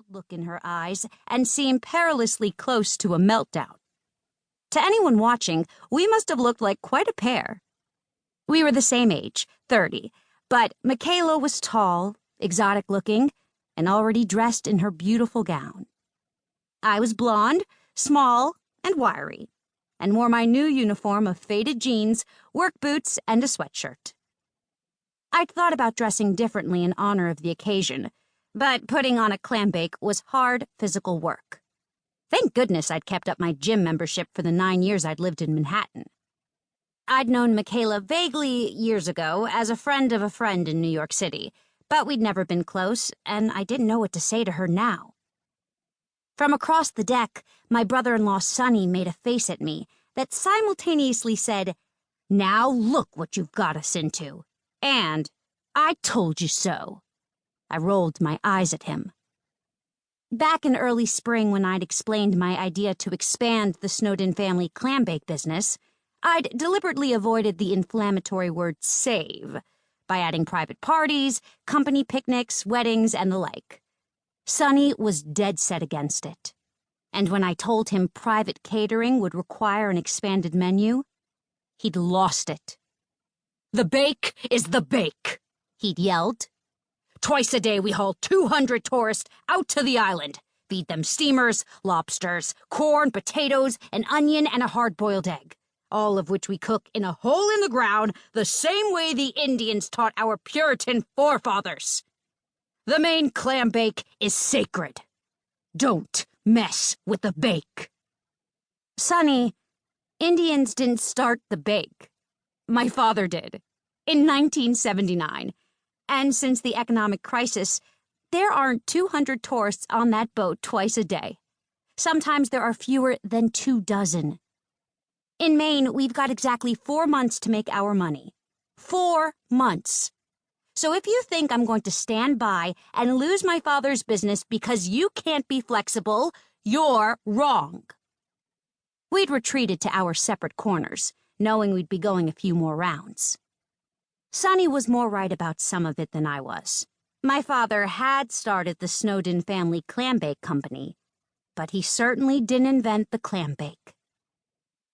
look in her eyes and seem perilously close to a meltdown. To anyone watching, we must have looked like quite a pair. We were the same age, 30, but Michaela was tall, exotic-looking, and already dressed in her beautiful gown. I was blonde, small, and wiry, and wore my new uniform of faded jeans, work boots, and a sweatshirt. I'd thought about dressing differently in honor of the occasion, but putting on a clambake was hard physical work. Thank goodness I'd kept up my gym membership for the 9 years I'd lived in Manhattan. I'd known Michaela vaguely years ago as a friend of a friend in New York City, but we'd never been close, and I didn't know what to say to her now. From across the deck, my brother-in-law Sonny made a face at me that simultaneously said, "Now look what you've got us into," and "I told you so." I rolled my eyes at him. Back in early spring, when I'd explained my idea to expand the Snowden Family Clambake business, I'd deliberately avoided the inflammatory word save by adding private parties, company picnics, weddings, and the like. Sonny was dead set against it. And when I told him private catering would require an expanded menu, he'd lost it. "The bake is the bake," he'd yelled. "Twice a day we haul 200 tourists out to the island, feed them steamers, lobsters, corn, potatoes, an onion, and a hard-boiled egg, all of which we cook in a hole in the ground the same way the Indians taught our Puritan forefathers. The Maine clambake is sacred. Don't mess with the bake." Sonny, Indians didn't start the bake. My father did, in 1979. And since the economic crisis, there aren't 200 tourists on that boat twice a day. Sometimes there are fewer than 24. In Maine, we've got exactly 4 months to make our money. 4 months. So if you think I'm going to stand by and lose my father's business because you can't be flexible, you're wrong. We'd retreated to our separate corners, knowing we'd be going a few more rounds. Sonny was more right about some of it than I was. My father had started the Snowden Family Clambake Company, but he certainly didn't invent the clambake.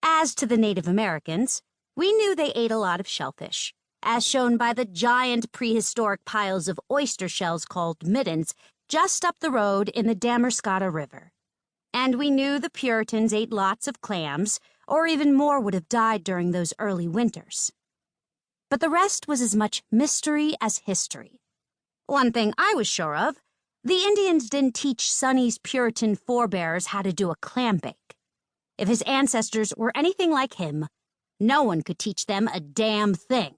As to the Native Americans, we knew they ate a lot of shellfish, as shown by the giant prehistoric piles of oyster shells called middens just up the road in the Damariscotta River. And we knew the Puritans ate lots of clams, or even more would have died during those early winters. But the rest was as much mystery as history. One thing I was sure of, the Indians didn't teach Sonny's Puritan forebears how to do a clambake. If his ancestors were anything like him, no one could teach them a damn thing.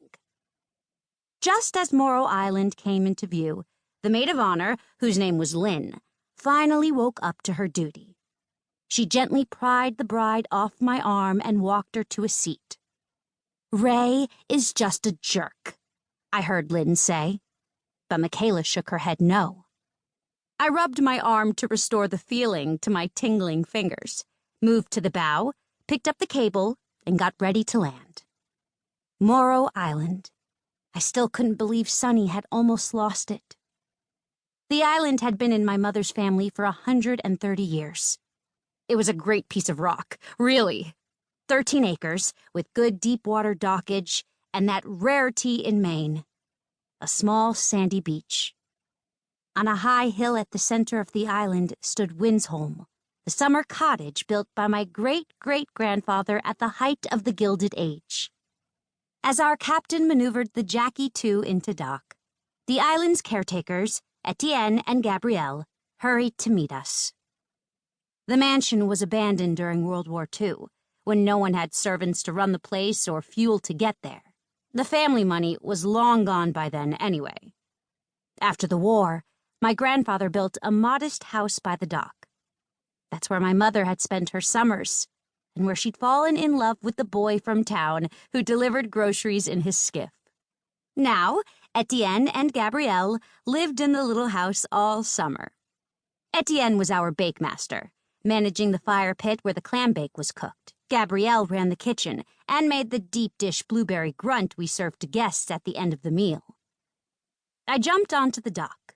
Just as Morrow Island came into view, the maid of honor, whose name was Lynn, finally woke up to her duty. She gently pried the bride off my arm and walked her to a seat. "Ray is just a jerk," I heard Lynn say, but Michaela shook her head no. I rubbed my arm to restore the feeling to my tingling fingers, moved to the bow, picked up the cable, and got ready to land. Morrow Island. I still couldn't believe Sonny had almost lost it. The island had been in my mother's family for 130 years. It was a great piece of rock, really. 13 acres, with good deep-water dockage, and that rarity in Maine, a small sandy beach. On a high hill at the center of the island stood Winsholm, the summer cottage built by my great-great-grandfather at the height of the Gilded Age. As our captain maneuvered the Jackie II into dock, the island's caretakers, Etienne and Gabrielle, hurried to meet us. The mansion was abandoned during World War II, when no one had servants to run the place or fuel to get there. The family money was long gone by then anyway. After the war, my grandfather built a modest house by the dock. That's where my mother had spent her summers, and where she'd fallen in love with the boy from town who delivered groceries in his skiff. Now, Etienne and Gabrielle lived in the little house all summer. Etienne was our bake master, managing the fire pit where the clambake was cooked. Gabrielle ran the kitchen and made the deep-dish blueberry grunt we served to guests at the end of the meal. I jumped onto the dock.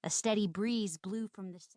A steady breeze blew from the south.